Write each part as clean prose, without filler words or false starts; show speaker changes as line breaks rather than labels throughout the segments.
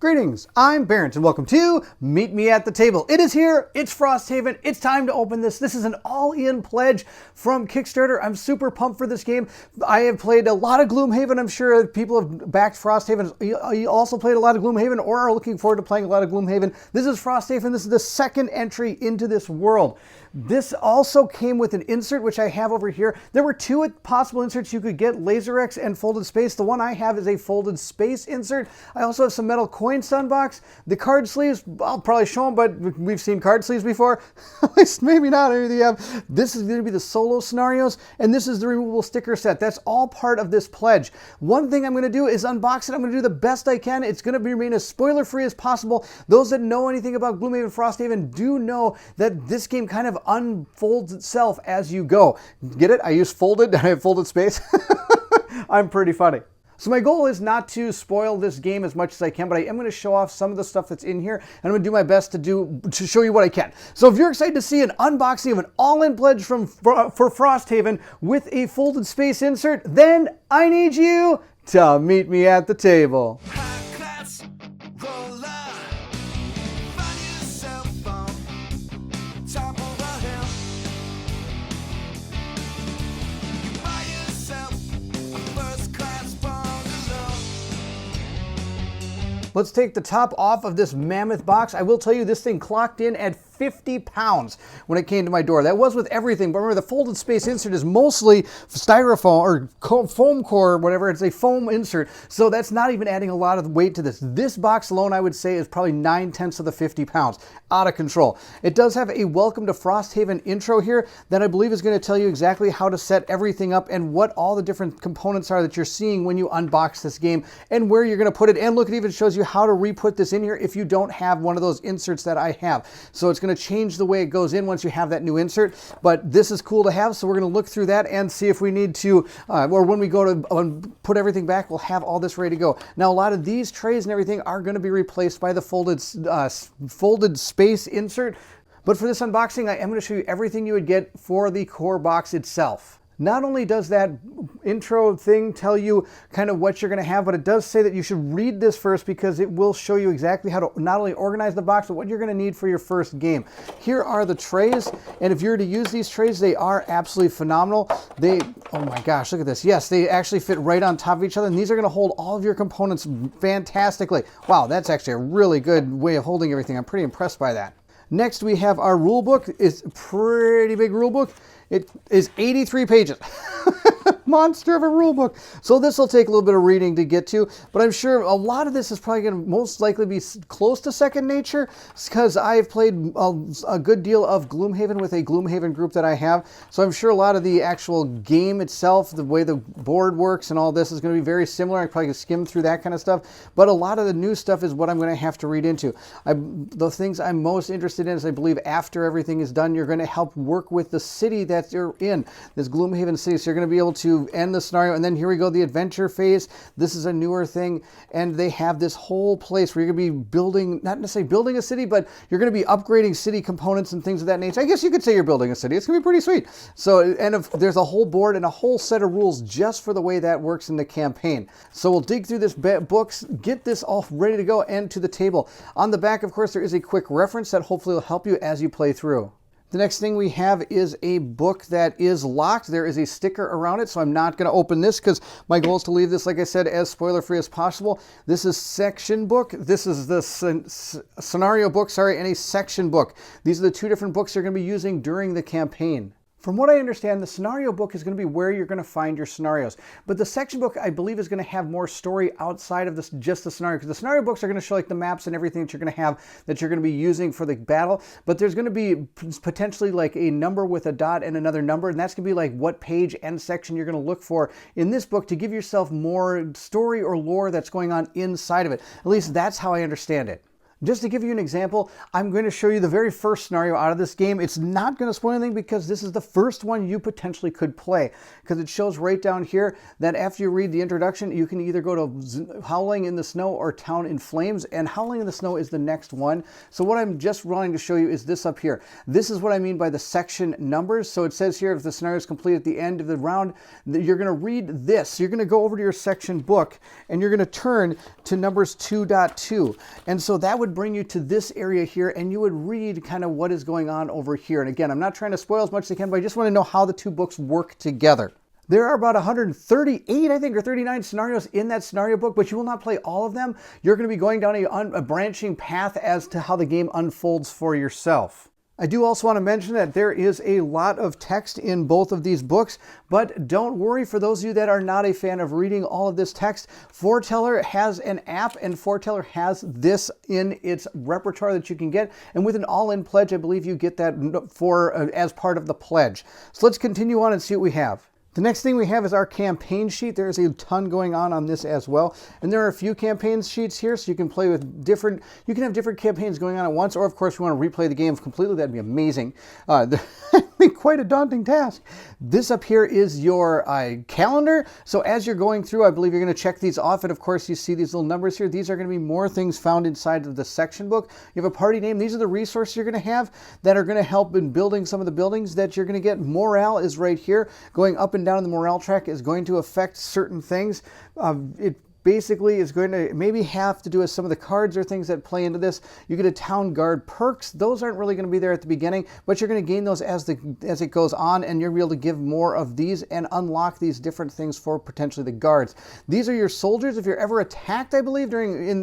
Greetings, I'm Barrett and welcome to Meet Me at the Table. It is here, it's Frosthaven, it's time to open this. This is an all-in pledge from Kickstarter. I'm super pumped for this game. I have played a lot of Gloomhaven. I'm sure people have backed Frosthaven. You also played a lot of Gloomhaven or are looking forward to playing a lot of Gloomhaven. This is Frosthaven. This is the second entry into this world. This also came with an insert, which I have over here. There were two possible inserts you could get, LaserX and Folded Space. The one I have is a Folded Space insert. I also have some metal coins to unbox. The card sleeves, I'll probably show them, but we've seen card sleeves before. At least maybe not. Maybe they have. This is going to be the solo scenarios, and this is the removable sticker set. That's all part of this pledge. One thing I'm going to do is unbox it. I'm going to do the best I can. It's going to remain as spoiler-free as possible. Those that know anything about Gloomhaven and Frosthaven do know that this game kind of unfolds itself as you go. Get it? I use folded. I have folded space. I'm pretty funny. So my goal is not to spoil this game as much as I can, but I am going to show off some of the stuff that's in here, and I'm going to do my best to show you what I can. So if you're excited to see an unboxing of an all-in pledge for Frosthaven with a folded space insert, then I need you to meet me at the table. Let's take the top off of this mammoth box. I will tell you, this thing clocked in at 50 pounds when it came to my door. That was with everything, but remember the folded space insert is mostly styrofoam or foam core or whatever. It's a foam insert, so that's not even adding a lot of weight to this. This box alone, I would say, is probably 9/10 of the 50 pounds. Out of control. It does have a Welcome to Frosthaven intro here that I believe is going to tell you exactly how to set everything up and what all the different components are that you're seeing when you unbox this game and where you're going to put it. And look, it even shows you how to re-put this in here if you don't have one of those inserts that I have. So it's going to change the way it goes in once you have that new insert, but this is cool to have, so we're going to look through that and see if we need to, or when we go to put everything back, we'll have all this ready to go. Now, a lot of these trays and everything are going to be replaced by the folded space insert, but for this unboxing, I am going to show you everything you would get for the core box itself. Not only does that intro thing tell you kind of what you're going to have, but it does say that you should read this first because it will show you exactly how to not only organize the box, but what you're going to need for your first game. Here are the trays, and if you're to use these trays, they are absolutely phenomenal. Oh my gosh, look at this. Yes, they actually fit right on top of each other, and these are going to hold all of your components fantastically. Wow, that's actually a really good way of holding everything. I'm pretty impressed by that. Next, we have our rule book. It's a pretty big rule book. It is 83 pages. Monster of a rule book. So this will take a little bit of reading to get to, but I'm sure a lot of this is probably going to most likely be close to second nature because I've played a good deal of Gloomhaven with a Gloomhaven group that I have. So I'm sure a lot of the actual game itself, the way the board works and all this is going to be very similar. I probably could skim through that kind of stuff, but a lot of the new stuff is what I'm going to have to read into. The things I'm most interested in is I believe after everything is done, you're going to help work with the city that you're in, this Gloomhaven city. So you're going to be able to end the scenario, and then here we go, the adventure phase. This is a newer thing, and they have this whole place where you're going to be building, not necessarily building a city, but you're going to be upgrading city components and things of that nature. I guess you could say you're building a city. It's going to be pretty sweet. So, and if there's a whole board and a whole set of rules just for the way that works in the campaign. So we'll dig through this books, get this all ready to go and to the table. On the back, of course, there is a quick reference that hopefully will help you as you play through. The next thing we have is a book that is locked. There is a sticker around it, so I'm not going to open this because my goal is to leave this, like I said, as spoiler-free as possible. This is section book. This is the scenario book, and a section book. These are the two different books you're going to be using during the campaign. From what I understand, the scenario book is going to be where you're going to find your scenarios. But the section book, I believe, is going to have more story outside of just the scenario. Because the scenario books are going to show like the maps and everything that you're going to have that you're going to be using for the battle. But there's going to be potentially like a number with a dot and another number. And that's going to be like what page and section you're going to look for in this book to give yourself more story or lore that's going on inside of it. At least that's how I understand it. Just to give you an example, I'm going to show you the very first scenario out of this game. It's not going to spoil anything because this is the first one you potentially could play, because it shows right down here that after you read the introduction, you can either go to Howling in the Snow or Town in Flames, and Howling in the Snow is the next one. So what I'm just wanting to show you is this up here. This is what I mean by the section numbers. So it says here, if the scenario is complete at the end of the round, you're going to read this. You're going to go over to your section book and you're going to turn to numbers 2.2. And so that would bring you to this area here, and you would read kind of what is going on over here. And again, I'm not trying to spoil as much as I can, but I just want to know how the two books work together. There are about 138, I think, or 39 scenarios in that scenario book, but you will not play all of them. You're going to be going down a branching path as to how the game unfolds for yourself. I do also want to mention that there is a lot of text in both of these books, but don't worry, for those of you that are not a fan of reading all of this text, Foreteller has an app, and Foreteller has this in its repertoire that you can get, and with an all-in pledge, I believe you get that as part of the pledge. So let's continue on and see what we have. The next thing we have is our campaign sheet. There's a ton going on this as well. And there are a few campaign sheets here, so you can play with you can have different campaigns going on at once, or of course, if you want to replay the game completely, that'd be amazing. That'd be quite a daunting task. This up here is your calendar. So as you're going through, I believe you're going to check these off. And of course, you see these little numbers here. These are going to be more things found inside of the section book. You have a party name. These are the resources you're going to have that are going to help in building some of the buildings that you're going to get. Morale is right here. Going up and down in the morale track is going to affect certain things. It basically is going to maybe have to do with some of the cards or things that play into this. You get a town guard perks. Those aren't really going to be there at the beginning, but you're going to gain those as it goes on, and you'll be able to give more of these and unlock these different things for potentially the guards. These are your soldiers. If you're ever attacked, I believe,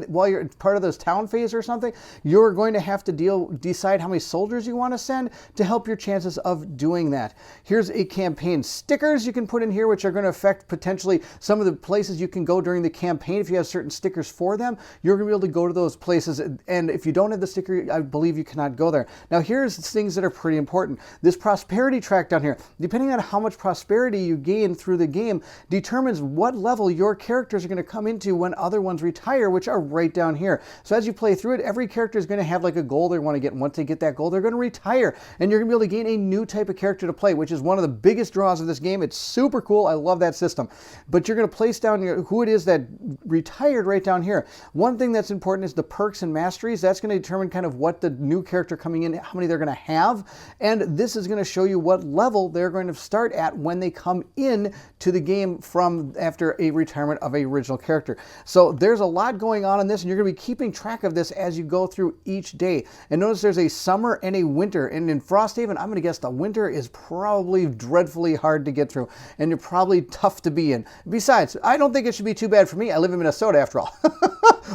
while you're part of this town phase or something, you're going to have to decide how many soldiers you want to send to help your chances of doing that. Here's a campaign stickers you can put in here, which are going to affect potentially some of the places you can go during the campaign. If you have certain stickers for them, you're going to be able to go to those places, and if you don't have the sticker, I believe you cannot go there. Now here's things that are pretty important. This prosperity track down here, depending on how much prosperity you gain through the game, determines what level your characters are going to come into when other ones retire, which are right down here. So as you play through it, every character is going to have like a goal they want to get, and once they get that goal, they're going to retire, and you're going to be able to gain a new type of character to play, which is one of the biggest draws of this game. It's super cool. I love that system. But you're going to place down who it is that retired right down here. One thing that's important is the perks and masteries. That's going to determine kind of what the new character coming in, how many they're going to have, and this is going to show you what level they're going to start at when they come in to the game from after a retirement of a original character. So there's a lot going on in this, and you're going to be keeping track of this as you go through each day. And notice there's a summer and a winter, and in Frosthaven, I'm going to guess the winter is probably dreadfully hard to get through, and you're probably tough to be in. Besides, I don't think it should be too bad for me. I live in Minnesota after all.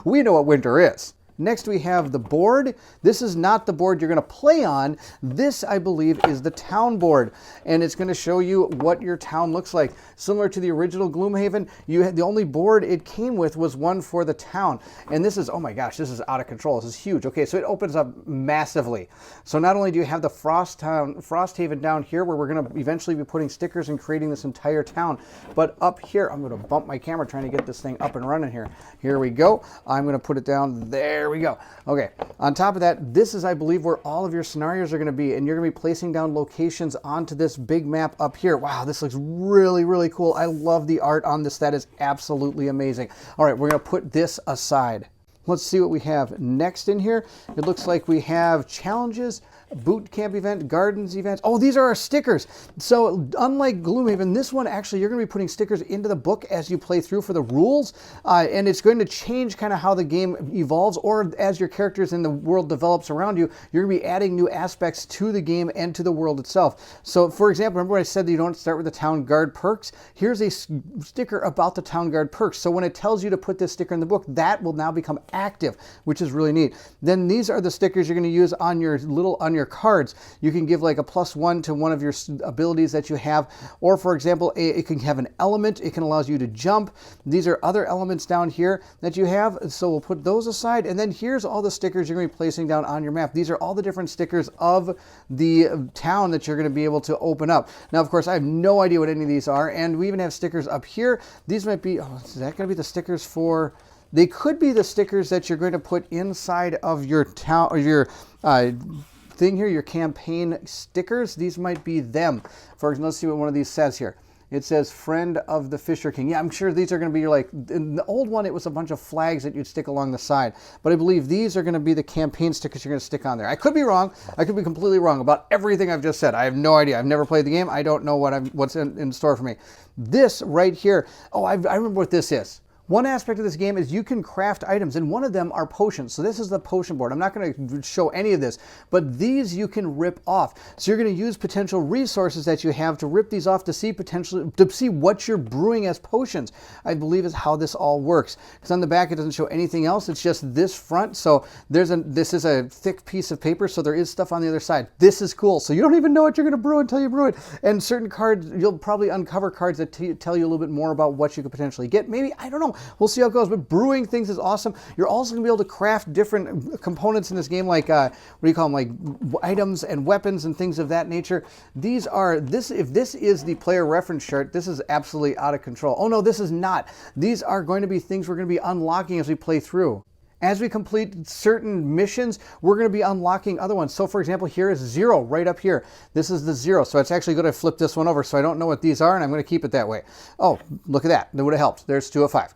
We know what winter is. Next we have the board. This is not the board you're going to play on. This, I believe, is the town board, and it's going to show you what your town looks like. Similar to the original Gloomhaven, the only board it came with was one for the town, and this is, oh my gosh, this is out of control. This is huge. Okay, so it opens up massively. So not only do you have the Frosthaven down here, where we're going to eventually be putting stickers and creating this entire town, but up here, I'm going to bump my camera trying to get this thing up and running here. Here we go. I'm going to put it down there. There we go. Okay, on top of that, this is, I believe, where all of your scenarios are going to be, and you're going to be placing down locations onto this big map up here. Wow, this looks really, really cool. I love the art on this. That is absolutely amazing. All right, we're going to put this aside. Let's see what we have next in here. It looks like we have challenges, boot camp event, gardens events. Oh, these are our stickers. So unlike Gloomhaven, this one actually you're going to be putting stickers into the book as you play through for the rules, and it's going to change kind of how the game evolves, or as your characters in the world develops around you, you're going to be adding new aspects to the game and to the world itself. So for example, remember I said that you don't start with the town guard perks? Here's a sticker about the town guard perks. So when it tells you to put this sticker in the book, that will now become active, which is really neat. Then these are the stickers you're going to use on your cards. You can give like a +1 to one of your abilities that you have, or for example, it can have an element. It can allow you to jump. These are other elements down here that you have, so we'll put those aside. And then here's all the stickers you're going to be placing down on your map. These are all the different stickers of the town that you're going to be able to open up. Now, of course, I have no idea what any of these are, and we even have stickers up here. These might be, oh, is that going to be the stickers for They could be the stickers that you're going to put inside of your town or your thing here, your campaign stickers. These might be them. For example, let's see what one of these says here. It says Friend of the Fisher King. Yeah, I'm sure these are going to be like, in the old one, it was a bunch of flags that you'd stick along the side. But I believe these are going to be the campaign stickers you're going to stick on there. I could be wrong. I could be completely wrong about everything I've just said. I have no idea. I've never played the game. I don't know what's in store for me. This right here, oh, I remember what this is. One aspect of this game is you can craft items, and one of them are potions. So this is the potion board. I'm not going to show any of this, but these you can rip off. So you're going to use potential resources that you have to rip these off to see what you're brewing as potions, I believe is how this all works. Because on the back it doesn't show anything else. It's just this front. So this is a thick piece of paper, so there is stuff on the other side. This is cool. So you don't even know what you're going to brew until you brew it. And certain cards, you'll probably uncover cards that tell you a little bit more about what you could potentially get. Maybe, I don't know. We'll see how it goes, but brewing things is awesome. You're also going to be able to craft different components in this game, like, what do you call them, like items and weapons and things of that nature. If this is the player reference chart, this is absolutely out of control. Oh no, this is not. These are going to be things we're going to be unlocking as we play through. As we complete certain missions, we're going to be unlocking other ones. So for example, here is 0 right up here. This is the 0. So it's actually going to flip this one over. So I don't know what these are, and I'm going to keep it that way. Oh, look at that. That would have helped. There's 2 of 5.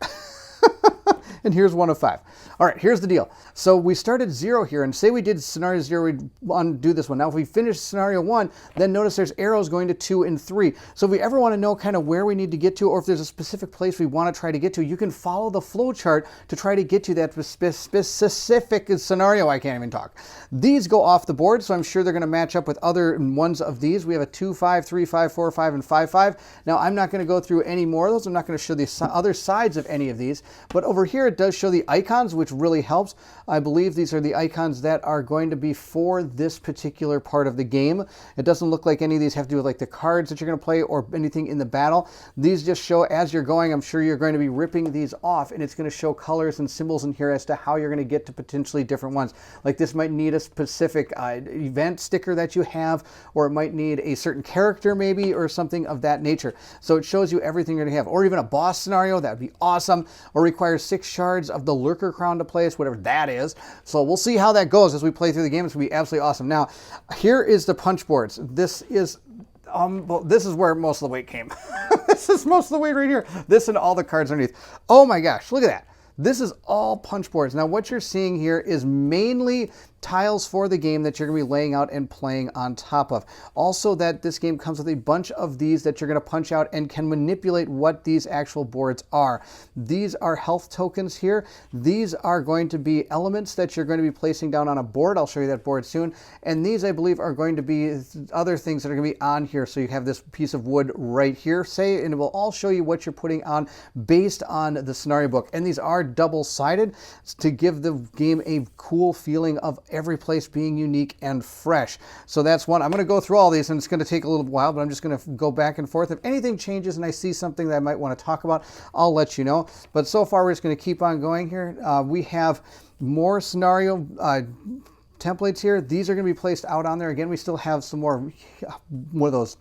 And here's 1 of 5. All right, here's the deal. So we started 0 here, and say we did scenario 0, we'd undo this one. Now, if we finish scenario 1, then notice there's arrows going to 2 and 3. So if we ever want to know kind of where we need to get to, or if there's a specific place we want to try to get to, you can follow the flow chart to try to get to that specific scenario. I can't even talk. These go off the board, so I'm sure they're going to match up with other ones of these. We have a 2, 5, 3, 5, 4, 5, and 5, 5. Now, I'm not going to go through any more of those. I'm not going to show the other sides of any of these, but over here it does show the icons, which really helps. I believe these are the icons that are going to be for this particular part of the game. It doesn't look like any of these have to do with like the cards that you're going to play or anything in the battle. These just show as you're going. I'm sure you're going to be ripping these off, and it's going to show colors and symbols in here as to how you're going to get to potentially different ones. Like this might need a specific event sticker that you have, or it might need a certain character maybe, or something of that nature. So it shows you everything you're going to have, or even a boss scenario. That would be awesome. Or requires 6 shards of the lurker crown to place, whatever that is. So we'll see how that goes as we play through the game. It's going to be absolutely awesome. Now, here is the punch boards. This is well, this is where most of the weight came. This is most of the weight right here. This and all the cards underneath. Oh my gosh, look at that. This is all punch boards. Now what you're seeing here is mainly tiles for the game that you're going to be laying out and playing on top of. Also, that this game comes with a bunch of these that you're going to punch out and can manipulate what these actual boards are. These are health tokens here. These are going to be elements that you're going to be placing down on a board. I'll show you that board soon. And these, I believe, are going to be other things that are going to be on here. So you have this piece of wood right here, say, and it will all show you what you're putting on based on the scenario book. And these are double-sided to give the game a cool feeling of every place being unique and fresh. So that's one. I'm going to go through all these, and it's going to take a little while, but I'm just going to go back and forth. If anything changes and I see something that I might want to talk about, I'll let you know. But so far, we're just going to keep on going here. We have more scenario templates here. These are going to be placed out on there. Again, we still have some more of those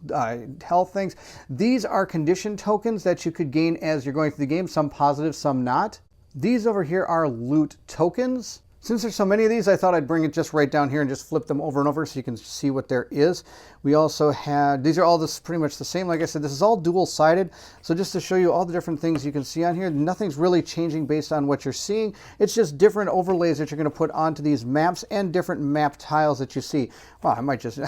health things. These are condition tokens that you could gain as you're going through the game, some positive, some not. These over here are loot tokens. Since there's so many of these, I thought I'd bring it just right down here and just flip them over and over so you can see what there is. We also had, these are all pretty much the same. Like I said, this is all dual-sided. So just to show you all the different things you can see on here, nothing's really changing based on what you're seeing. It's just different overlays that you're going to put onto these maps and different map tiles that you see. Wow, I might just...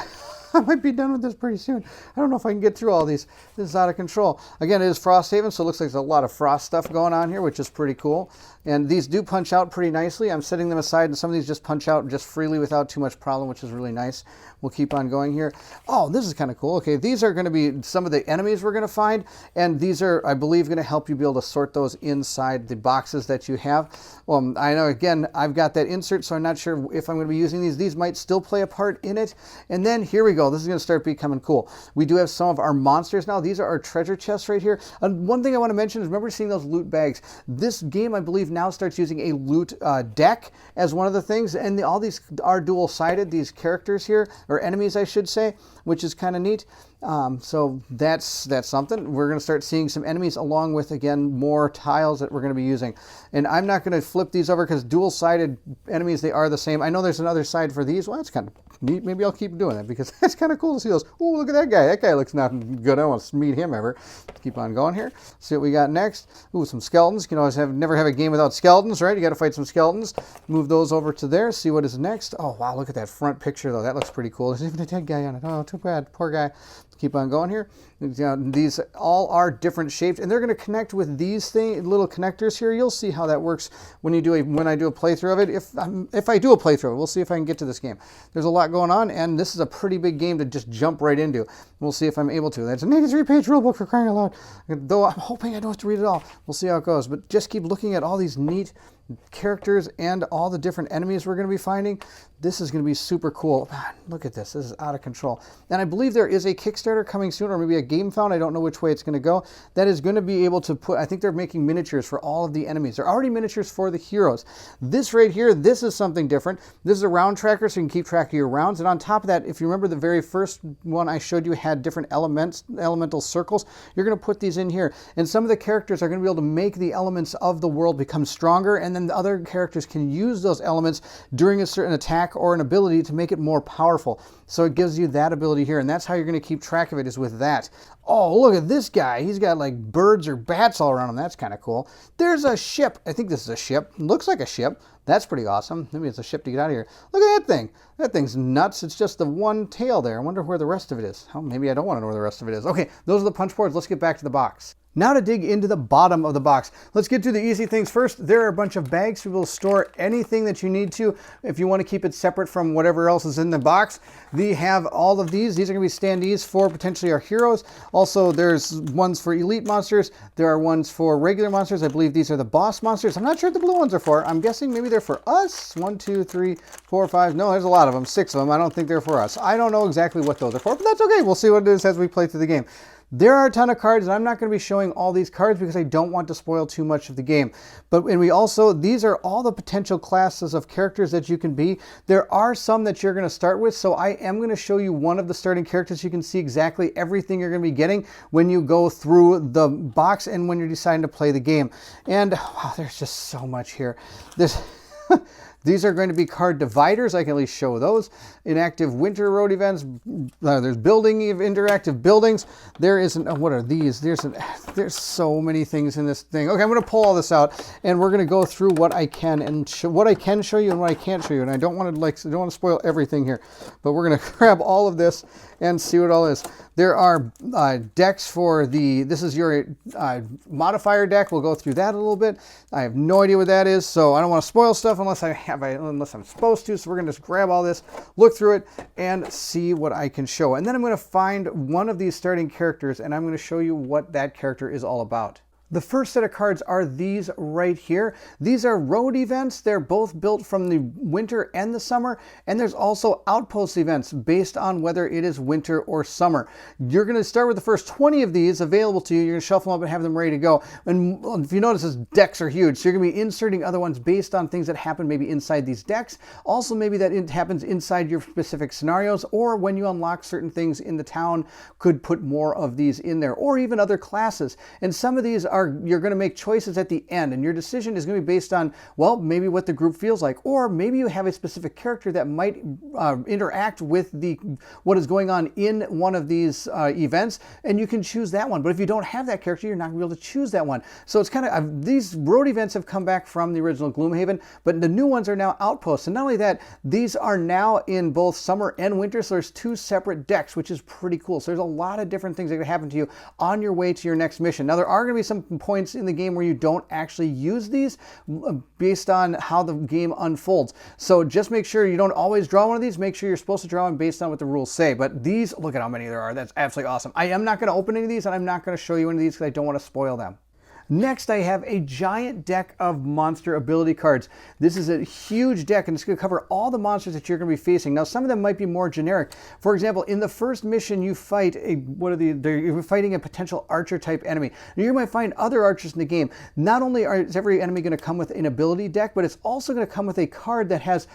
I might be done with this pretty soon. I don't know if I can get through all these. This is out of control. Again, it is Frosthaven, so it looks like there's a lot of frost stuff going on here, which is pretty cool. And these do punch out pretty nicely. I'm setting them aside, and some of these just punch out just freely without too much problem, which is really nice. We'll keep on going here. Oh, this is kind of cool. Okay, these are going to be some of the enemies we're going to find, and these are, I believe, going to help you be able to sort those inside the boxes that you have. Well, I know, again, I've got that insert, so I'm not sure if I'm going to be using these. These might still play a part in it. And then here we go. This is going to start becoming cool. We do have some of our monsters now. These are our treasure chests right here. And one thing I want to mention is, remember seeing those loot bags? This game, I believe, now starts using a loot deck as one of the things. And all these are dual-sided, these characters here, or enemies, I should say, which is kind of neat. So that's something. We're going to start seeing some enemies along with, again, more tiles that we're going to be using. And I'm not going to flip these over because dual-sided enemies, they are the same. I know there's another side for these. Well, that's kind of neat. Maybe I'll keep doing that because it's kind of cool to see those. Oh, look at that guy. That guy looks not good. I don't want to meet him ever. Keep on going here. See what we got next. Ooh, some skeletons. You can always never have a game without skeletons, right? You got to fight some skeletons. Move those over to there. See what is next. Oh, wow. Look at that front picture, though. That looks pretty cool. There's even a dead guy on it. Oh, too bad. Poor guy. Keep on going here. These all are different shapes, and they're going to connect with these little connectors here. You'll see how that works when I do a playthrough of it. If I do a playthrough, we'll see if I can get to this game. There's a lot going on, and this is a pretty big game to just jump right into. We'll see if I'm able to. That's an 83-page rulebook, for crying out loud. Though I'm hoping I don't have to read it all. We'll see how it goes. But just keep looking at all these neat characters and all the different enemies we're going to be finding. This is going to be super cool. Man, look at this. This is out of control. And I believe there is a Kickstarter coming soon, or maybe a Game Found. I don't know which way it's going to go. That is going to be able to put, I think they're making miniatures for all of the enemies. They're already miniatures for the heroes. This right here, this is something different. This is a round tracker, so you can keep track of your rounds. And on top of that, if you remember the very first one I showed you had different elemental circles, you're going to put these in here. And some of the characters are going to be able to make the elements of the world become stronger, and then the other characters can use those elements during a certain attack or an ability to make it more powerful. So it gives you that ability here, and that's how you're going to keep track of it, is with that. Oh, look at this guy. He's got like birds or bats all around him. That's kind of cool. There's a ship. I think this is a ship. Looks like a ship. That's pretty awesome. Maybe it's a ship to get out of here. Look at that thing. That thing's nuts. It's just the one tail there. I wonder where the rest of it is. Oh, maybe I don't want to know where the rest of it is. Okay, those are the punch boards. Let's get back to the box. Now to dig into the bottom of the box. Let's get to the easy things first. There are a bunch of bags. We will store anything that you need to. If you want to keep it separate from whatever else is in the box, we have all of these. These are going to be standees for potentially our heroes. Also, there's ones for elite monsters. There are ones for regular monsters. I believe these are the boss monsters. I'm not sure what the blue ones are for. I'm guessing maybe they're for us. 1, 2, 3, 4, 5. No, there's a lot of them. 6 of them. I don't think they're for us. I don't know exactly what those are for, but that's okay. We'll see what it is as we play through the game. There are a ton of cards, and I'm not going to be showing all these cards because I don't want to spoil too much of the game. And these are all the potential classes of characters that you can be. There are some that you're going to start with, so I am going to show you one of the starting characters. You can see exactly everything you're going to be getting when you go through the box and when you're deciding to play the game. And wow, there's just so much here. These are going to be card dividers. I can at least show those. Inactive winter road events. There's building interactive buildings. There isn't. What are these? There's so many things in this thing. Okay, I'm going to pull all this out, and we're going to go through what I can and what I can show you and what I can't show you. And I don't want to spoil everything here, but we're going to grab all of this and see what all is. There are decks for this is your modifier deck. We'll go through that a little bit. I have no idea what that is, so I don't want to spoil stuff unless I'm supposed to. So we're going to just grab all this, look through it, and see what I can show. And then I'm going to find one of these starting characters, and I'm going to show you what that character is all about. The first set of cards are these right here. These are road events. They're both built from the winter and the summer. And there's also outpost events based on whether it is winter or summer. You're going to start with the first 20 of these available to you. You're going to shuffle them up and have them ready to go. And if you notice, these decks are huge. So you're going to be inserting other ones based on things that happen maybe inside these decks. Also, maybe that it happens inside your specific scenarios, or when you unlock certain things in the town, could put more of these in there, or even other classes. And some of these you're going to make choices at the end, and your decision is going to be based on, well, maybe what the group feels like, or maybe you have a specific character that might interact with what is going on in one of these events, and you can choose that one. But if you don't have that character, you're not going to be able to choose that one. So it's kind of, these road events have come back from the original Gloomhaven, but the new ones are now outposts. And not only that, these are now in both summer and winter, so there's 2 separate decks, which is pretty cool. So there's a lot of different things that can happen to you on your way to your next mission. Now, there are going to be some points in the game where you don't actually use these based on how the game unfolds. So just make sure you don't always draw one of these. Make sure you're supposed to draw them based on what the rules say. But these, look at how many there are. That's absolutely awesome. I am not going to open any of these, and I'm not going to show you any of these because I don't want to spoil them. Next, I have a giant deck of monster ability cards. This is a huge deck, and it's going to cover all the monsters that you're going to be facing. Now, some of them might be more generic. For example, in the first mission, you fight you're fighting a potential archer-type enemy. Now, you might find other archers in the game. Not only is every enemy going to come with an ability deck, but it's also going to come with a card that has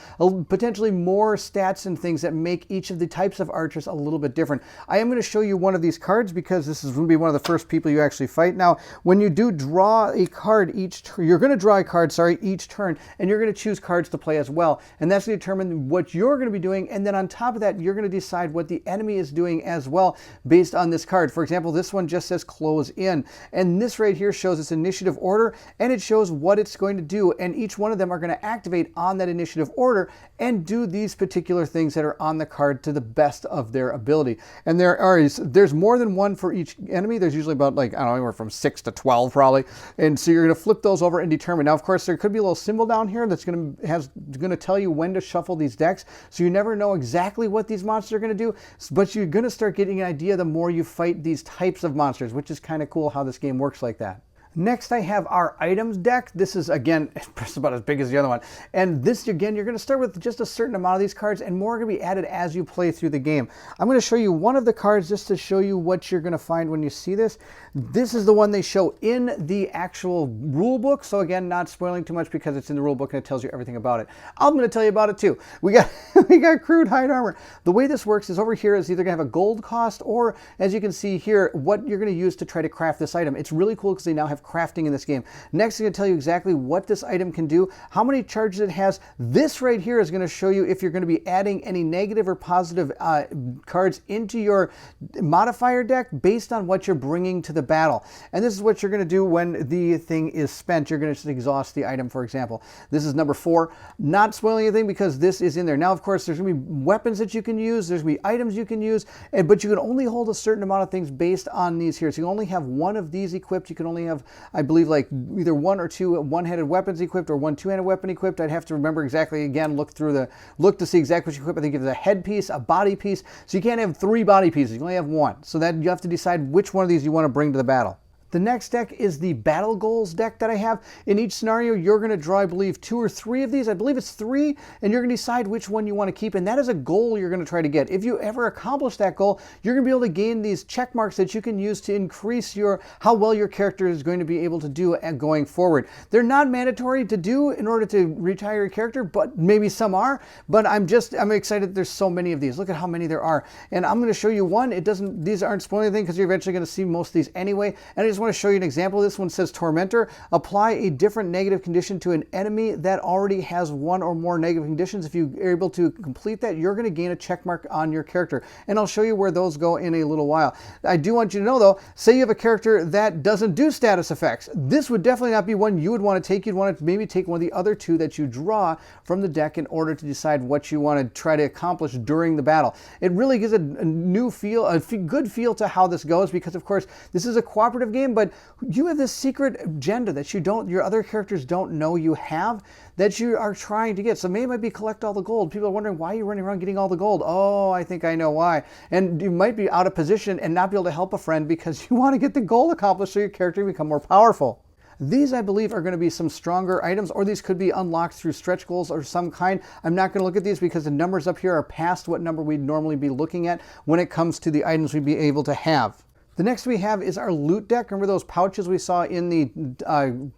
potentially more stats and things that make each of the types of archers a little bit different. I am going to show you one of these cards because this is going to be one of the first people you actually fight. Now, when you do draw a card you're going to draw a card, each turn, and you're going to choose cards to play as well. And that's going to determine what you're going to be doing. And then on top of that, you're going to decide what the enemy is doing as well based on this card. For example, this one just says close in. And this right here shows its initiative order, and it shows what it's going to do. And each one of them are going to activate on that initiative order and do these particular things that are on the card to the best of their ability. And there's more than one for each enemy. There's usually about, like, I don't know, anywhere from 6 to 12 probably. And so you're going to flip those over and determine. Now, of course, there could be a little symbol down here that's going to tell you when to shuffle these decks. So you never know exactly what these monsters are going to do, but you're going to start getting an idea the more you fight these types of monsters, which is kind of cool how this game works like that. Next, I have our items deck. This is, again, just about as big as the other one. And this, again, you're going to start with just a certain amount of these cards, and more are going to be added as you play through the game. I'm going to show you one of the cards just to show you what you're going to find when you see this. This is the one they show in the actual rule book. So again, not spoiling too much because it's in the rule book and it tells you everything about it. I'm going to tell you about it too. We got crude hide armor. The way this works is over here is either going to have a gold cost, or as you can see here, what you're going to use to try to craft this item. It's really cool because they now have crafting in this game. Next, I'm going to tell you exactly what this item can do, how many charges it has. This right here is going to show you if you're going to be adding any negative or positive cards into your modifier deck based on what you're bringing to the battle. And this is what you're going to do when the thing is spent. You're going to just exhaust the item, for example. This is number 4. Not spoiling anything because this is in there. Now, of course, there's going to be weapons that you can use. There's going to be items you can use, but you can only hold a certain amount of things based on these here. So you only have one of these equipped. You can only have, I believe, like either 1 or 2 one-handed weapons equipped or 1 two-handed weapon equipped. I'd have to remember exactly, again, look to see exactly what you equip. I think it's a headpiece, a body piece. So you can't have 3 body pieces. You can only have 1. So that you have to decide which one of these you want to bring to the battle. The next deck is the Battle Goals deck that I have. In each scenario, you're going to draw, I believe, 2 or 3 of these. I believe it's 3, and you're going to decide which one you want to keep, and that is a goal you're going to try to get. If you ever accomplish that goal, you're going to be able to gain these check marks that you can use to increase how well your character is going to be able to do going forward. They're not mandatory to do in order to retire your character, but maybe some are. But I'm excited that there's so many of these. Look at how many there are. And I'm going to show you one. These aren't spoiling anything because you're eventually going to see most of these anyway. And I just want to show you an example. This one says Tormentor. Apply a different negative condition to an enemy that already has 1 or more negative conditions. If you are able to complete that, you're going to gain a check mark on your character. And I'll show you where those go in a little while. I do want you to know, though, say you have a character that doesn't do status effects. This would definitely not be one you would want to take. You'd want to maybe take one of the other 2 that you draw from the deck in order to decide what you want to try to accomplish during the battle. It really gives a new feel, a good feel to how this goes because, of course, this is a cooperative game, but you have this secret agenda that your other characters don't know you have, that you are trying to get. So maybe it might be collect all the gold. People are wondering why you're running around getting all the gold. Oh, I think I know why. And you might be out of position and not be able to help a friend because you want to get the goal accomplished so your character can become more powerful. These, I believe, are going to be some stronger items, or these could be unlocked through stretch goals or some kind. I'm not going to look at these because the numbers up here are past what number we'd normally be looking at when it comes to the items we'd be able to have. The next we have is our loot deck. Remember those pouches we saw in the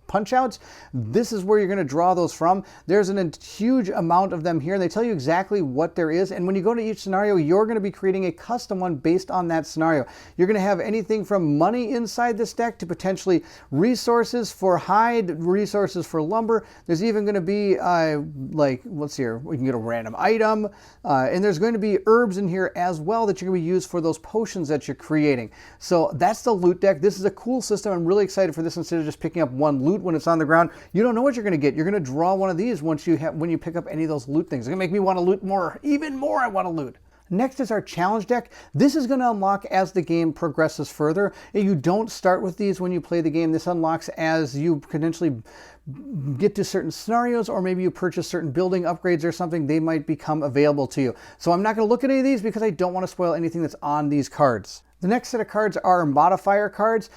punch outs? This is where you're going to draw those from. There's a huge amount of them here, and they tell you exactly what there is. And when you go to each scenario, you're going to be creating a custom one based on that scenario. You're going to have anything from money inside this deck to potentially resources for hide, resources for lumber. There's even going to be let's see here, we can get a random item, and there's going to be herbs in here as well that you're going to use for those potions that you're creating. So that's the loot deck. This is a cool system. I'm really excited for this. Instead of just picking up one loot when it's on the ground, you don't know what you're going to get. You're going to draw one of these when you pick up any of those loot things. It's going to make me want to loot more, even more I want to loot. Next is our challenge deck. This is going to unlock as the game progresses further. You don't start with these when you play the game. This unlocks as you potentially get to certain scenarios, or maybe you purchase certain building upgrades or something. They might become available to you. So I'm not going to look at any of these because I don't want to spoil anything that's on these cards. The next set of cards are modifier cards.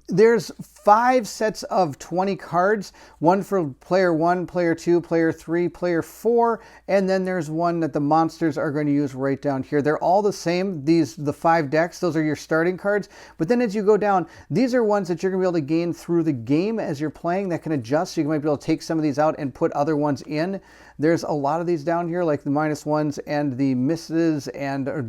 There's 5 sets of 20 cards, one for player 1, player 2, player 3, player 4, and then there's one that the monsters are going to use right down here. They're all the same, the 5 decks, those are your starting cards, but then as you go down, these are ones that you're going to be able to gain through the game as you're playing that can adjust, so you might be able to take some of these out and put other ones in. There's a lot of these down here, like the -1s and the misses,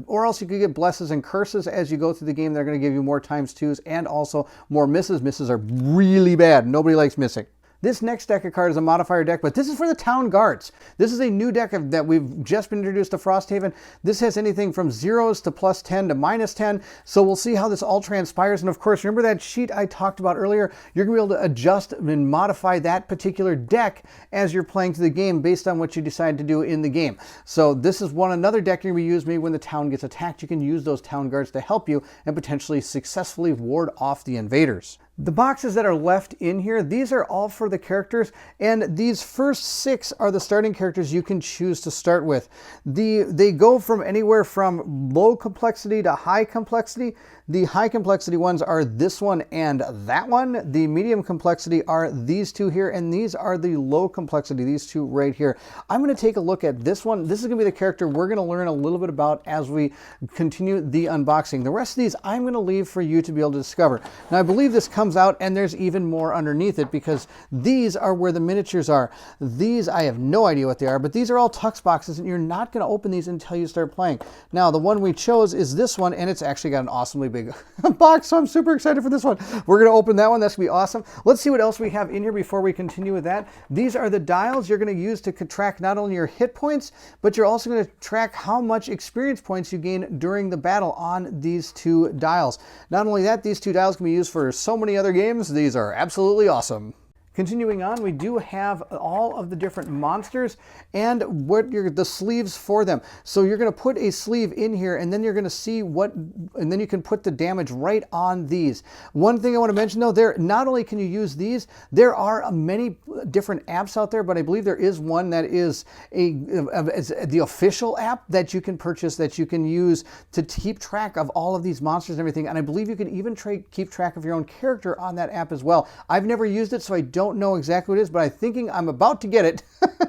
or else you could get blesses and curses as you go through the game. They're going to give you more ×2s and also more misses. Misses are really bad. Nobody likes missing. This next deck of cards is a modifier deck, but this is for the Town Guards. This is a new deck that we've just been introduced to Frosthaven. This has anything from 0s to +10 to -10, so we'll see how this all transpires. And of course, remember that sheet I talked about earlier? You're going to be able to adjust and modify that particular deck as you're playing through the game based on what you decide to do in the game. So this is another deck you're going to use. Maybe when the town gets attacked, you can use those Town Guards to help you and potentially successfully ward off the invaders. The boxes that are left in here, these are all for the characters, and these first 6 are the starting characters you can choose to start with. They go from anywhere from low complexity to high complexity. The high complexity ones are this one and that one. The medium complexity are these 2 here, and these are the low complexity, these 2 right here. I'm going to take a look at this one. This is going to be the character we're going to learn a little bit about as we continue the unboxing. The rest of these I'm going to leave for you to be able to discover. Now, I believe this comes out and there's even more underneath it, because these are where the miniatures are. These, I have no idea what they are, but these are all tux boxes, and you're not going to open these until you start playing. Now, the one we chose is this one, and it's actually got an awesomely big box, so I'm super excited for this one. We're going to open that one. That's going to be awesome. Let's see what else we have in here before we continue with that. These are the dials you're going to use to track not only your hit points, but you're also going to track how much experience points you gain during the battle on these 2 dials. Not only that, these 2 dials can be used for so many other games. These are absolutely awesome. Continuing on, we do have all of the different monsters and the sleeves for them. So you're going to put a sleeve in here, and then you're going to see and then you can put the damage right on these. One thing I want to mention though, not only can you use these, there are many different apps out there, but I believe there is one that is the official app that you can purchase, that you can use to keep track of all of these monsters and everything. And I believe you can even keep track of your own character on that app as well. I've never used it, so I don't know exactly what it is, but I'm thinking I'm about to get it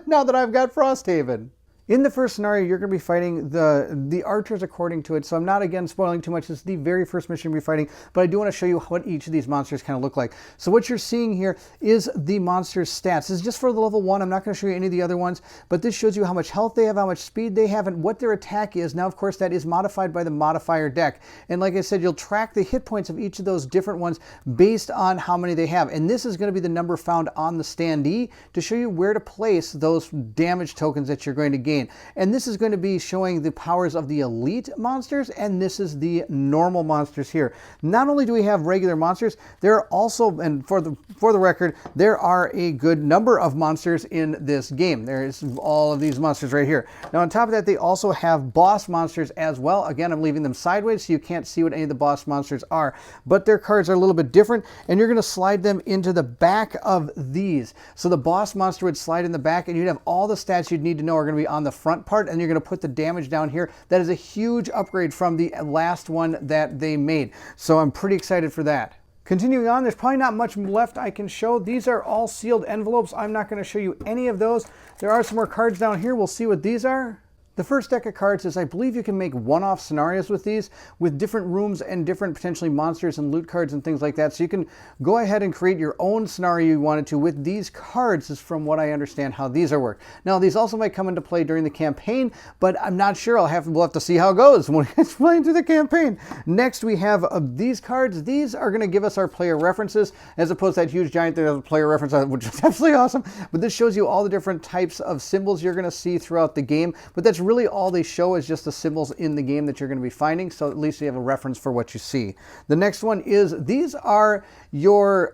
now that I've got Frosthaven. In the first scenario, you're going to be fighting the archers according to it, so I'm not, again, spoiling too much. This is the very first mission you'll be fighting, but I do want to show you what each of these monsters kind of look like. So what you're seeing here is the monster's stats. This is just for the level 1. I'm not going to show you any of the other ones, but this shows you how much health they have, how much speed they have, and what their attack is. Now, of course, that is modified by the modifier deck. And like I said, you'll track the hit points of each of those different ones based on how many they have. And this is going to be the number found on the standee to show you where to place those damage tokens that you're going to gain. And this is going to be showing the powers of the elite monsters, and this is the normal monsters here. Not only do we have regular monsters, there are also, and for the record, there are a good number of monsters in this game. There's all of these monsters right here. Now on top of that, they also have boss monsters as well. Again, I'm leaving them sideways so you can't see what any of the boss monsters are, but their cards are a little bit different, and you're going to slide them into the back of these. So the boss monster would slide in the back, and you'd have all the stats you'd need to know are going to be on the front part, and you're going to put the damage down here. That is a huge upgrade from the last one that they made. So I'm pretty excited for that. Continuing on, there's probably not much left I can show. These are all sealed envelopes. I'm not going to show you any of those. There are some more cards down here. We'll see what these are. The first deck of cards is, I believe you can make one-off scenarios with these, with different rooms and different potentially monsters and loot cards and things like that. So you can go ahead and create your own scenario you wanted to with these cards, is from what I understand how these are worked. Now, these also might come into play during the campaign, but I'm not sure. We'll have to see how it goes when it's playing through the campaign. Next, we have these cards. These are going to give us our player references, as opposed to that huge giant that has a player reference, which is absolutely awesome. But this shows you all the different types of symbols you're going to see throughout the game. But that's really all they show, is just the symbols in the game that you're going to be finding, so at least you have a reference for what you see. The next one is, these are your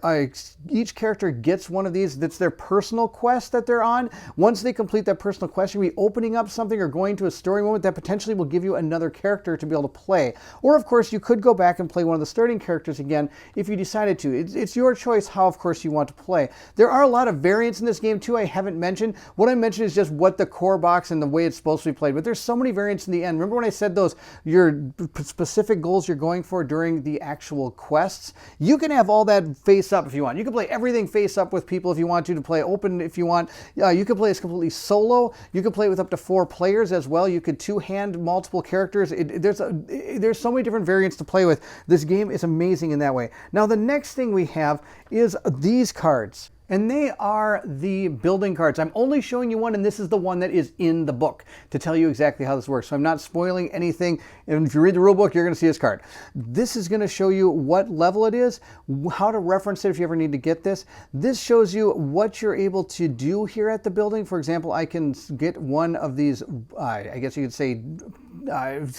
each character gets one of these. That's their personal quest that they're on. Once they complete that personal quest, you'll be opening up something or going to a story moment that potentially will give you another character to be able to play. Or of course, you could go back and play one of the starting characters again if you decided to. It's your choice how, of course, you want to play. There are a lot of variants in this game too I haven't mentioned. What I mentioned is just what the core box and the way it's supposed to be played played, but there's so many variants in the end. Remember when I said those, your specific goals you're going for during the actual quests? You can have all that face up if you want. You can play everything face up with people if you want to play open if you want. You can play this completely solo. You can play with up to 4 players as well. You could two-hand multiple characters. There's so many different variants to play with. This game is amazing in that way. Now the next thing we have is these cards. And they are the building cards. I'm only showing you one, and this is the one that is in the book to tell you exactly how this works. So I'm not spoiling anything. And if you read the rule book, you're going to see this card. This is going to show you what level it is, how to reference it if you ever need to get this. This shows you what you're able to do here at the building. For example, I can get one of these, I guess you could say,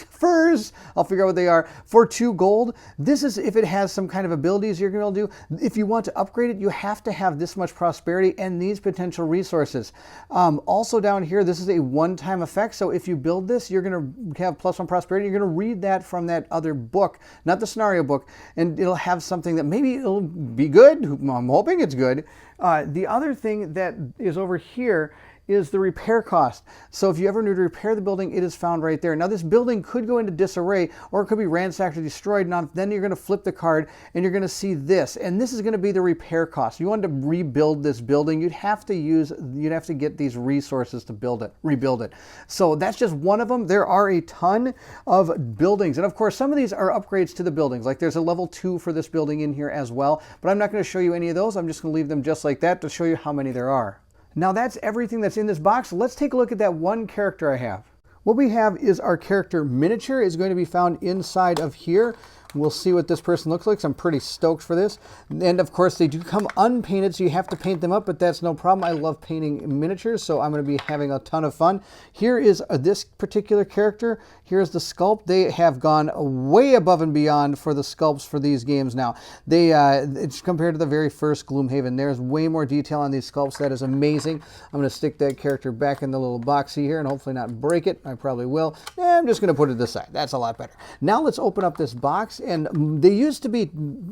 furs. I'll figure out what they are for 2 gold. This is if it has some kind of abilities you're going to be able to do. If you want to upgrade it, you have to have this much prosperity and these potential resources. Also down here, this is a one-time effect. So if you build this, you're going to have +1 prosperity. You're going to read that from that other book, not the scenario book, and it'll have something that maybe it'll be good. I'm hoping it's good. The other thing that is over here is the repair cost. So if you ever need to repair the building, it is found right there. Now this building could go into disarray, or it could be ransacked or destroyed. Now then you're going to flip the card and you're going to see this, and this is going to be the repair cost. If you wanted to rebuild this building, you'd have to get these resources to rebuild it. So that's just one of them. There are a ton of buildings, and of course some of these are upgrades to the buildings. Like there's a level 2 for this building in here as well, but I'm not going to show you any of those. I'm just going to leave them just like that to show you how many there are. Now that's everything that's in this box. Let's take a look at that one character I have. What we have is our character miniature is going to be found inside of here. We'll see what this person looks like. So I'm pretty stoked for this. And of course they do come unpainted, so you have to paint them up, but that's no problem. I love painting miniatures, so I'm going to be having a ton of fun. Here is this particular character. Here's the sculpt. They have gone way above and beyond for the sculpts for these games now. It's compared to the very first Gloomhaven. There's way more detail on these sculpts. That is amazing. I'm going to stick that character back in the little boxy here and hopefully not break it. I probably will. I'm just going to put it aside. That's a lot better. Now let's open up this box. And they used to be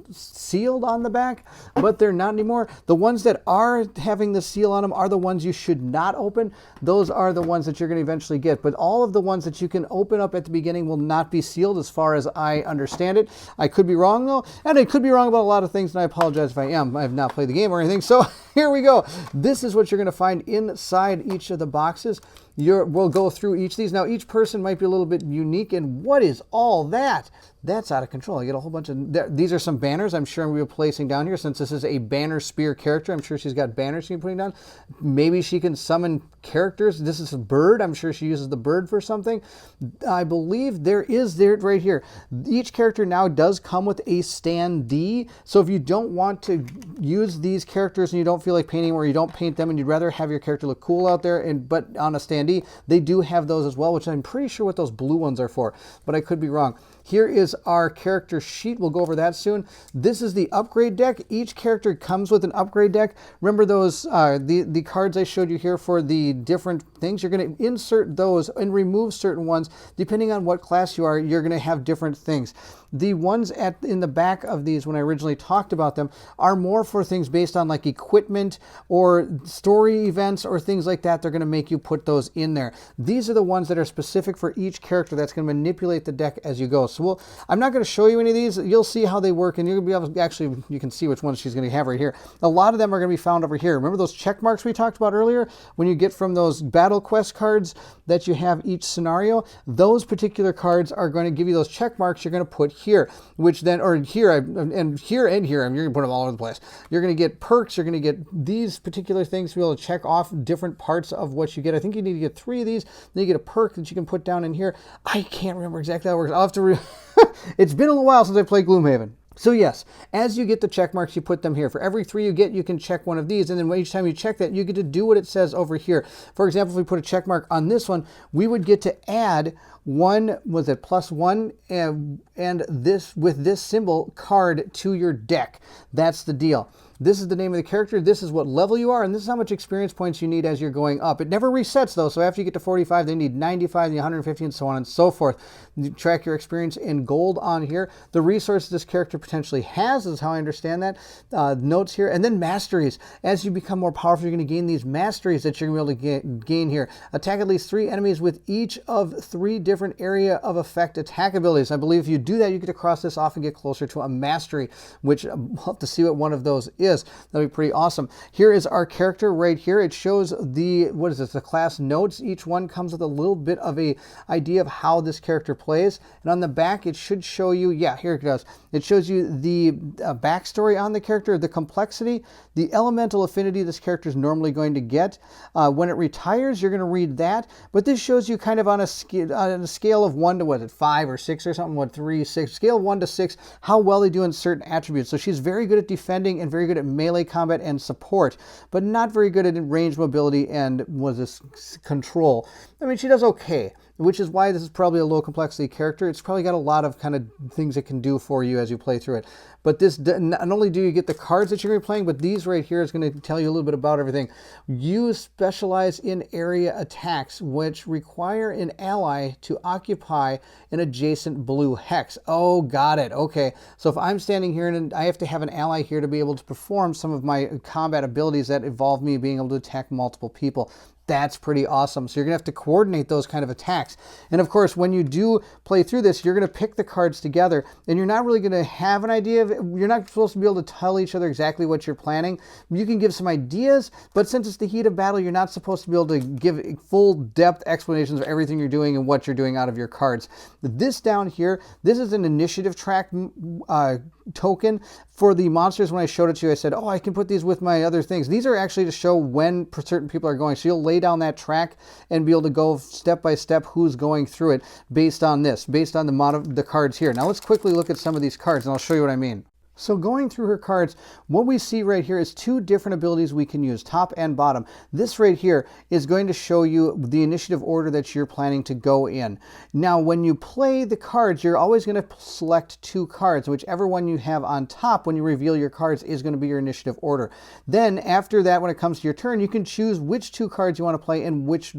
sealed on the back, but they're not anymore. The ones that are having the seal on them are the ones you should not open. Those are the ones that you're going to eventually get. But all of the ones that you can open up at the beginning will not be sealed as far as I understand it. I could be wrong though, and I could be wrong about a lot of things, and I apologize if I am. I have not played the game or anything. So here we go. This is what you're going to find inside each of the boxes. We'll go through each of these. Now, each person might be a little bit unique. And what is all that? That's out of control. I get a whole bunch of... These are some banners I'm sure we'll be placing down here. Since this is a banner spear character, I'm sure she's got banners she can put down. Maybe she can summon characters. This is a bird. I'm sure she uses the bird for something. I believe there right here. Each character now does come with a standee. So if you don't want to use these characters and you don't feel like painting, or you don't paint them and you'd rather have your character look cool out there, but on a standee, they do have those as well, which I'm pretty sure what those blue ones are for, but I could be wrong. Here is our character sheet. We'll go over that soon. This is the upgrade deck. Each character comes with an upgrade deck. Remember those, the cards I showed you here for the different things? You're going to insert those and remove certain ones. Depending on what class you are, you're going to have different things. The ones in the back of these, when I originally talked about them, are more for things based on like equipment or story events or things like that. They're going to make you put those in there. These are the ones that are specific for each character that's going to manipulate the deck as you go. So I'm not going to show you any of these. You'll see how they work, and you'll be able to actually, you can see which ones she's going to have right here. A lot of them are going to be found over here. Remember those check marks we talked about earlier? When you get from those battle quest cards that you have each scenario, those particular cards are going to give you those check marks you're going to put here, which then, or here, and here, and here, you're going to put them all over the place. You're going to get perks. You're going to get these particular things to be able to check off different parts of what you get. I think you need to get 3 of these. Then you get a perk that you can put down in here. I can't remember exactly how it works. I'll have to it's been a little while since I played Gloomhaven. So yes, as you get the check marks, you put them here. For every 3 you get, you can check one of these, and then each time you check that, you get to do what it says over here. For example, if we put a check mark on this one, we would get to add one, was it +1, and this with this symbol card to your deck. That's the deal. This is the name of the character. This is what level you are, and this is how much experience points you need as you're going up. It never resets though, so after you get to 45, then you need 95, then 150, and so on and so forth. You track your experience in gold on here. The resources this character potentially has is how I understand that. Notes here, and then masteries. As you become more powerful, you're going to gain these masteries that you're going to be able to gain here. Attack at least 3 enemies with each of 3 different area of effect attack abilities. I believe if you do that, you get to cross this off and get closer to a mastery, which we'll have to see what one of those is. That'll be pretty awesome. Here is our character right here. It shows the, what is this, the class notes. Each one comes with a little bit of a idea of how this character plays. And on the back, it should show you, yeah, here it goes. It shows you the backstory on the character, the complexity, the elemental affinity this character is normally going to get. When it retires, you're going to read that. But this shows you kind of on a scale of 1 to, what is it, 5 or 6 or something, 3, 6, scale of 1 to 6, how well they do in certain attributes. So she's very good at defending and very good at melee combat and support, but not very good at range mobility and control. I mean, she does okay, which is why this is probably a low complexity character. It's probably got a lot of kind of things it can do for you as you play through it. But this, not only do you get the cards that you're going to be playing, but these right here is going to tell you a little bit about everything. You specialize in area attacks, which require an ally to occupy an adjacent blue hex. Oh, got it. Okay. So if I'm standing here and I have to have an ally here to be able to perform some of my combat abilities that involve me being able to attack multiple people. That's pretty awesome. So you're going to have to coordinate those kind of attacks. And of course, when you do play through this, you're going to pick the cards together, and you're not really going to have an idea of it. You're not supposed to be able to tell each other exactly what you're planning. You can give some ideas, but since it's the heat of battle, you're not supposed to be able to give full depth explanations of everything you're doing and what you're doing out of your cards. This down here, this is an initiative track token for the monsters. When I showed it to you, I said, oh, I can put these with my other things. These are actually to show when certain people are going. So you'll lay down that track and be able to go step by step who's going through it based on this, based on the cards here. Now let's quickly look at some of these cards and I'll show you what I mean. So going through her cards, what we see right here is 2 different abilities we can use, top and bottom. This right here is going to show you the initiative order that you're planning to go in. Now, when you play the cards, you're always going to select 2 cards. Whichever one you have on top when you reveal your cards is going to be your initiative order. Then after that, when it comes to your turn, you can choose which 2 cards you want to play and which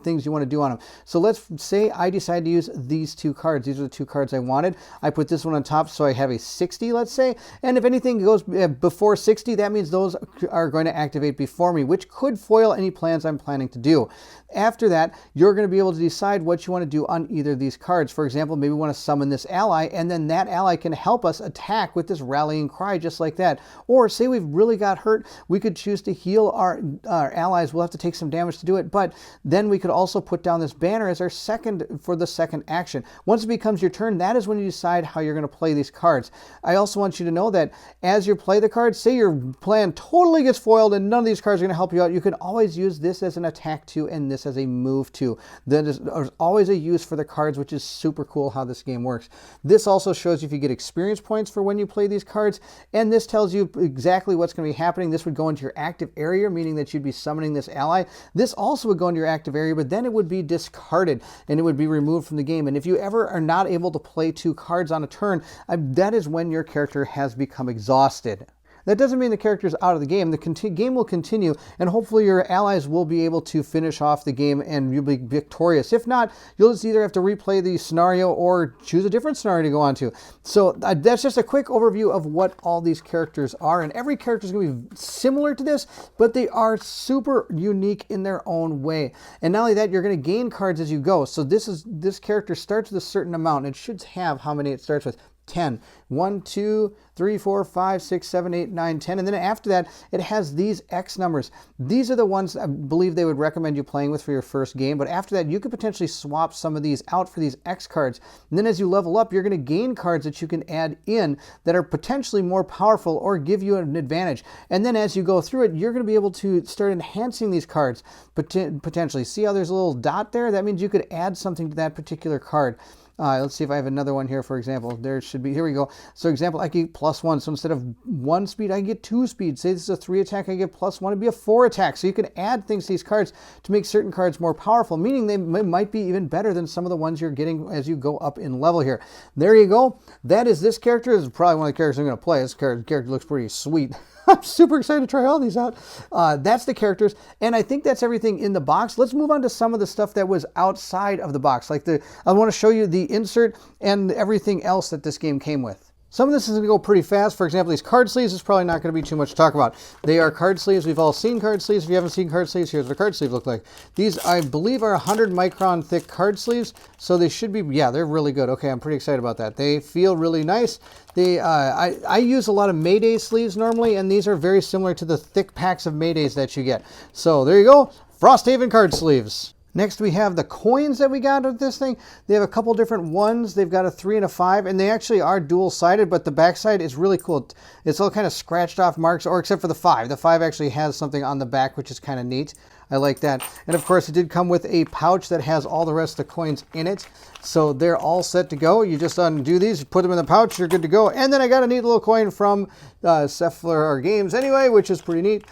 things you want to do on them. So let's say I decide to use these 2 cards. These are the 2 cards I wanted. I put this one on top, so I have a 60, let's say. And if anything goes before 60, that means those are going to activate before me, which could foil any plans I'm planning to do. After that, you're going to be able to decide what you want to do on either of these cards. For example, maybe we want to summon this ally, and then that ally can help us attack with this rallying cry just like that. Or say we've really got hurt, we could choose to heal our allies. We'll have to take some damage to do it, but then we could also put down this banner as our second second action. Once it becomes your turn, that is when you decide how you're going to play these cards. I also want you to know that as you play the cards, say your plan totally gets foiled and none of these cards are going to help you out, you can always use this as an attack to and this as a move to. There's always a use for the cards, which is super cool how this game works. This also shows you if you get experience points for when you play these cards, and this tells you exactly what's going to be happening. This would go into your active area, meaning that you'd be summoning this ally. This also would go into your active area, but then it would be discarded and it would be removed from the game. And if you ever are not able to play 2 cards on a turn, that is when your character has become exhausted. That doesn't mean the character is out of the game. The game will continue, and hopefully your allies will be able to finish off the game and you'll be victorious. If not, you'll just either have to replay the scenario or choose a different scenario to go on to. So that's just a quick overview of what all these characters are, and every character is going to be similar to this, but they are super unique in their own way. And not only that, you're going to gain cards as you go. So this character starts with a certain amount. It should have how many it starts with. 10. 1, 2, 3, 4, 5, 6, 7, 8, 9, 10. And then after that, it has these X numbers. These are the ones I believe they would recommend you playing with for your first game. But after that, you could potentially swap some of these out for these X cards. And then as you level up, you're going to gain cards that you can add in that are potentially more powerful or give you an advantage. And then as you go through it, you're going to be able to start enhancing these cards potentially. See how there's a little dot there? That means you could add something to that particular card. Let's see if I have another one here, for example. There should be, here we go. So example, I get +1. So instead of 1 speed, I can get 2 speed. Say this is a 3 attack, I get +1. It'd be a 4 attack. So you can add things to these cards to make certain cards more powerful, meaning they might be even better than some of the ones you're getting as you go up in level here. There you go. That is this character. This is probably one of the characters I'm going to play. This character looks pretty sweet. I'm super excited to try all these out. That's the characters, and I think that's everything in the box. Let's move on to some of the stuff that was outside of the box. I want to show you the insert and everything else that this game came with. Some of this is going to go pretty fast. For example, these card sleeves is probably not going to be too much to talk about. They are card sleeves. We've all seen card sleeves. If you haven't seen card sleeves, here's what a card sleeve look like. These, I believe, are 100 micron thick card sleeves, so they should be, yeah, they're really good. Okay, I'm pretty excited about that. They feel really nice. I use a lot of Mayday sleeves normally, and these are very similar to the thick packs of Maydays that you get. So there you go, Frosthaven card sleeves. Next, we have the coins that we got with this thing. They have a couple different ones. They've got a 3 and a 5, and they actually are dual-sided, but the backside is really cool. It's all kind of scratched off marks, or except for the 5. The 5 actually has something on the back, which is kind of neat. I like that. And of course, it did come with a pouch that has all the rest of the coins in it. So they're all set to go. You just undo these, put them in the pouch, you're good to go. And then I got a neat little coin from Cephalosaur Games anyway, which is pretty neat.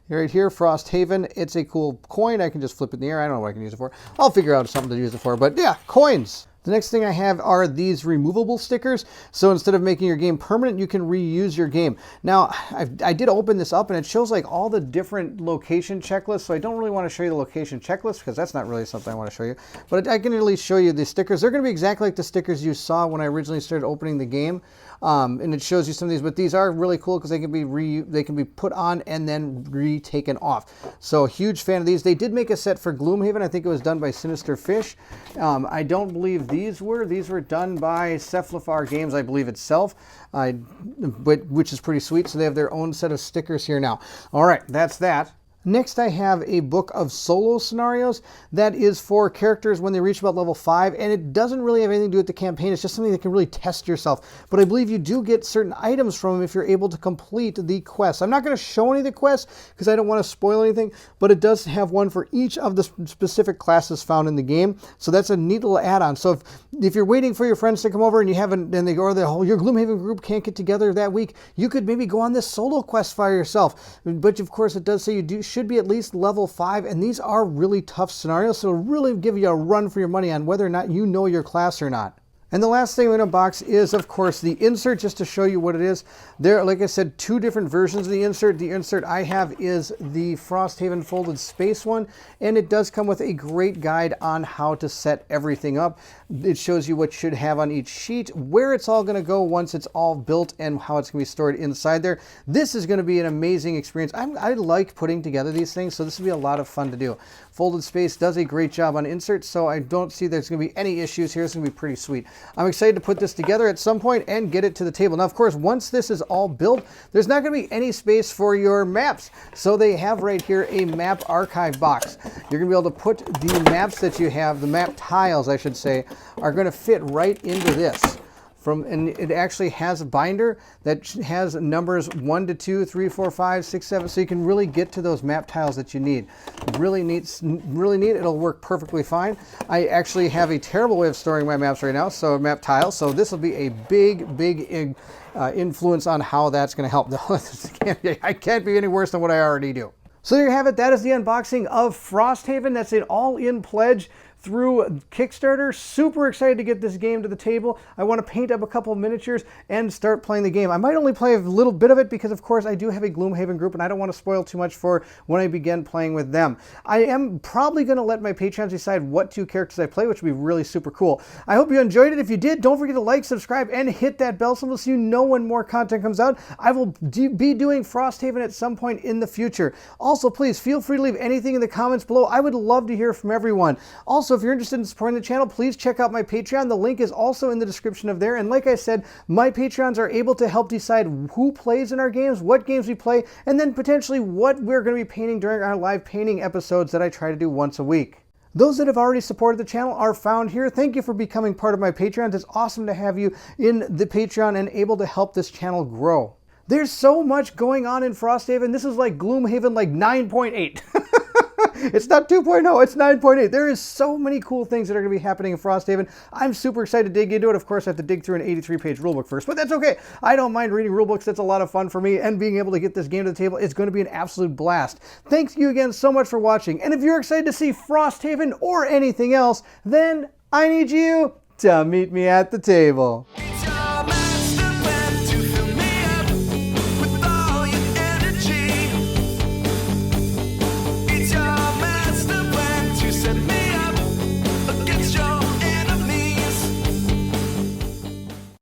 Right here, Frosthaven. It's a cool coin. I can just flip it in the air. I don't know what I can use it for. I'll figure out something to use it for. But yeah, coins. The next thing I have are these removable stickers. So instead of making your game permanent, you can reuse your game. Now, I did open this up and it shows like all the different location checklists. So I don't really want to show you the location checklist because that's not really something I want to show you. But I can at least show you the stickers. They're going to be exactly like the stickers you saw when I originally started opening the game. And it shows you some of these, but these are really cool because they can be put on and then retaken off. So huge fan of these. They did make a set for Gloomhaven. I think it was done by Sinister Fish. I don't believe these were done by Cephalosaur Games, I believe itself, which is pretty sweet. So they have their own set of stickers here now. All right, that's that. Next, I have a book of solo scenarios that is for characters when they reach about level 5, and it doesn't really have anything to do with the campaign. It's just something that can really test yourself. But I believe you do get certain items from them if you're able to complete the quests. I'm not going to show any of the quests because I don't want to spoil anything, but it does have one for each of the specific classes found in the game. So that's a neat little add-on. So if you're waiting for your friends to come over and you haven't, and your Gloomhaven group can't get together that week, you could maybe go on this solo quest by yourself. But of course, it does say you should be at least level 5, and these are really tough scenarios, so it'll really give you a run for your money on whether or not you know your class or not. And the last thing in a box is, of course, the insert, just to show you what it is. There, like I said, 2 different versions of the insert. The insert I have is the Frosthaven folded space one, and it does come with a great guide on how to set everything up. It shows you what you should have on each sheet, where it's all going to go once it's all built, and how it's going to be stored inside there. This is going to be an amazing experience. I like putting together these things, so this will be a lot of fun to do. Folded Space does a great job on inserts, so I don't see there's going to be any issues here. It's going to be pretty sweet. I'm excited to put this together at some point and get it to the table. Now, of course, once this is all built, there's not going to be any space for your maps. So they have right here a map archive box. You're going to be able to put the maps that you have, the map tiles, I should say, are going to fit right into this. And it actually has a binder that has numbers 1 to 2, 3, 4, 5, 6, 7, so you can really get to those map tiles that you need. Really neat, really neat. It'll work perfectly fine. I actually have a terrible way of storing my maps right now, so map tiles. So this will be a big influence on how that's going to help. I can't be any worse than what I already do. So there you have it. That is the unboxing of Frosthaven. That's an all-in pledge through Kickstarter. Super excited to get this game to the table. I want to paint up a couple of miniatures and start playing the game. I might only play a little bit of it because, of course, I do have a Gloomhaven group and I don't want to spoil too much for when I begin playing with them. I am probably going to let my Patreons decide what 2 characters I play, which would be really super cool. I hope you enjoyed it. If you did, don't forget to like, subscribe, and hit that bell symbol so you know when more content comes out. I will be doing Frosthaven at some point in the future. Also, please feel free to leave anything in the comments below. I would love to hear from everyone. Also, if you're interested in supporting the channel, please check out my Patreon. The link is also in the description of there. And like I said, my Patreons are able to help decide who plays in our games, what games we play, and then potentially what we're going to be painting during our live painting episodes that I try to do once a week. Those that have already supported the channel are found here. Thank you for becoming part of my Patreon. It's awesome to have you in the Patreon and able to help this channel grow. There's so much going on in Frosthaven. This is like Gloomhaven like 9.8. It's not 2.0, it's 9.8. There is so many cool things that are going to be happening in Frosthaven. I'm super excited to dig into it. Of course, I have to dig through an 83-page rulebook first, but that's okay. I don't mind reading rulebooks. That's a lot of fun for me, and being able to get this game to the table is going to be an absolute blast. Thanks you again so much for watching, and if you're excited to see Frosthaven or anything else, then I need you to meet me at the table.